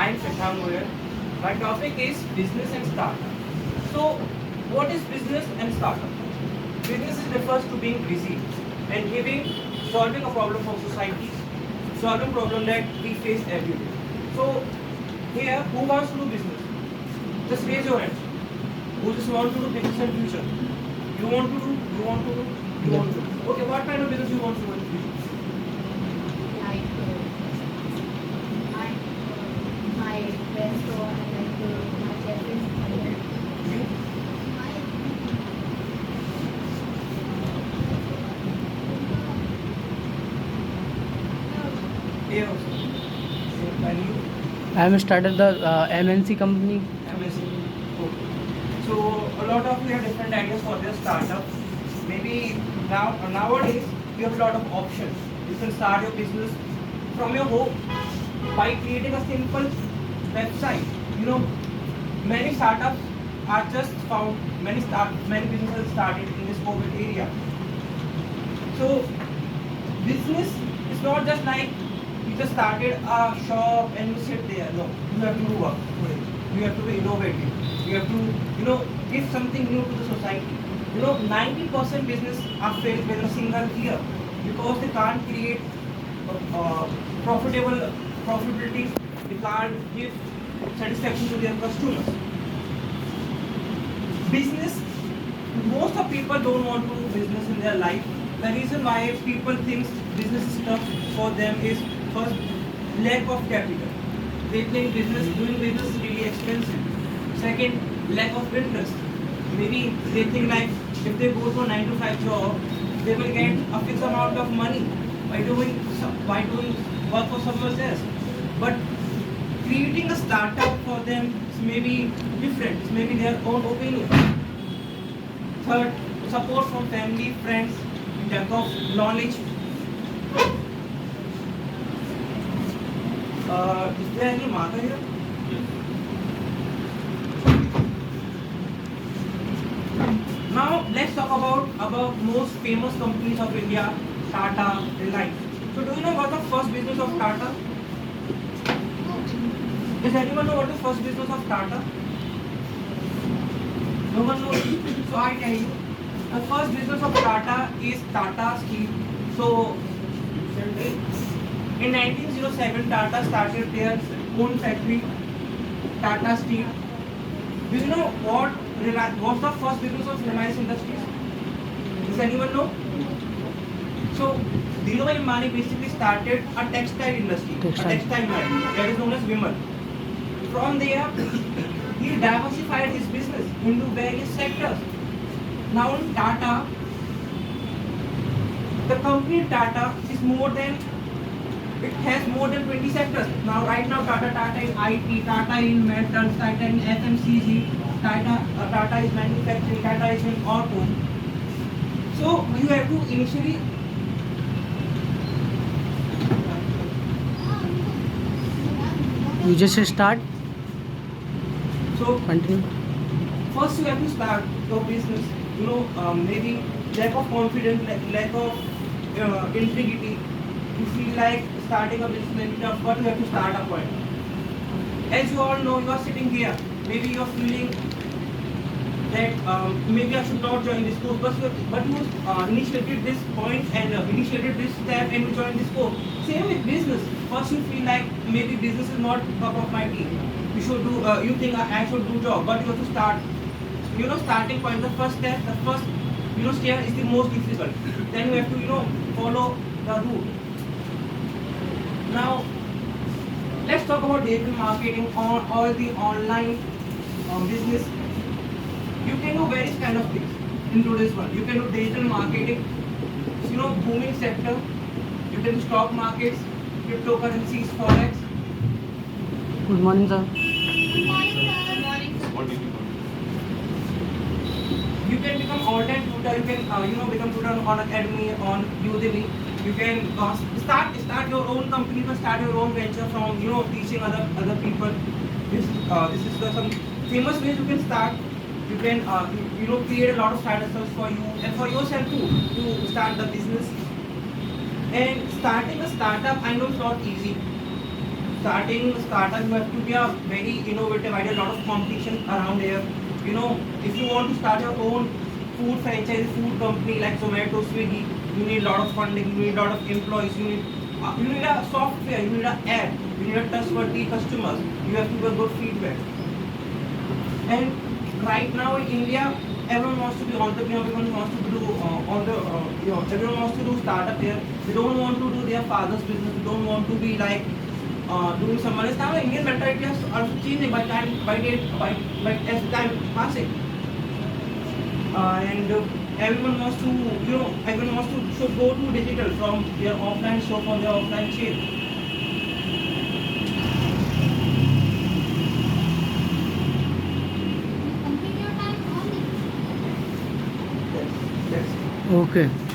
I'm Shashank Goyal. My topic is business and startup. So, what is business and startup? Business refers to being busy and solving a problem for society, solving problem that we face every day. So, here, who wants to do business? Just raise your hand. Who just want to do business in future? You want to do? You want to do? You want to do? Okay, what kind of business you want to do in future? Like my restaurant and my chef's career. You? Yeah. And you? I have started the MNC company. MSc. Okay. So a lot of you have different ideas for their startup. Maybe nowadays you have a lot of options. You can start your business from your home by creating a simple website. You know, many startups are just found. Many businesses started in this COVID area. So business is not just like you just started a shop and you sit there. No, you have to work for it. You have to be innovative. You have to, give something new to the society. 90% business are failed within a single year because they can't create profitability. They can't give satisfaction to their customers. Business, most of people don't want to do business in their life. The reason why people think business is tough for them is first, lack of capital. They think doing business is really expensive. Second, lack of interest. Maybe they think like if they go to a 9 to 5 job, they will get a fixed amount of money by doing work for someone else. But creating a startup for them is maybe different. It's maybe their own opinion. Third, support from family, friends, in terms of knowledge. Is there any marker here? Now let's talk about most famous companies of India, Tata, Reliance. So do you know what the first business of Tata? Does anyone know what the first business of Tata? No one knows. So I tell you, the first business of Tata is Tata Steel. So in 1907, Tata started their own factory, Tata Steel. Do you know what's the first business of Reliance Industries? Does anyone know? So Dhirubhai Ambani basically started a textile industry, a textile line that is known as Vimal. From there, he diversified his business into various sectors. Now in Tata, the company Tata is it has more than 20 sectors. Now right now Tata in IT, Tata in metals, Tata in FMCG, Tata is manufacturing, Tata is in auto. So you have to initially You just start. so Continue. first you have to start your business. Maybe lack of confidence, lack of integrity. You feel like starting a business maybe tough, but you have to start a point. As you all know, you are sitting here. Maybe you are feeling that maybe I should not join this course, but you initiated this point and initiated this step and you joined this course. Same with business. First you feel like maybe business is not cup of my tea. You should do. You think I should do job, but you have to start. Starting point, the first step, the first stair is the most difficult. Then you have to follow the route. Now let's talk about digital marketing or the online business. You can do various kind of things in today's world. You can do digital marketing, booming sector. You can do stock markets, cryptocurrencies, forex. Good morning, sir. Good morning, sir. You can become content tutor. You can become tutor on Academy, on Udemy. You can start your own company, start your own venture from teaching other people. This is some famous ways you can start. You can create a lot of side hustles for you and for yourself too to start the business. And starting a startup, I know it's not easy. starting startup, you have to be a very innovative idea. A lot of competition around here. You know, if you want to start your own food franchise, food company like Zomato, Swiggy, you need a lot of funding. You need a lot of employees. You need a software. You need an ad. You need a trustworthy customers. You have to give a good feedback. And right now in India, everyone wants to be entrepreneur. Everyone wants to do everyone wants to do startup here. They don't want to do their father's business. They don't want to be like doing someone else. Now Indian mentality has also changing by as time passing. And everyone wants to everyone wants to so go to digital from their offline shop or their offline chain. Complete your time only. Yes. Okay.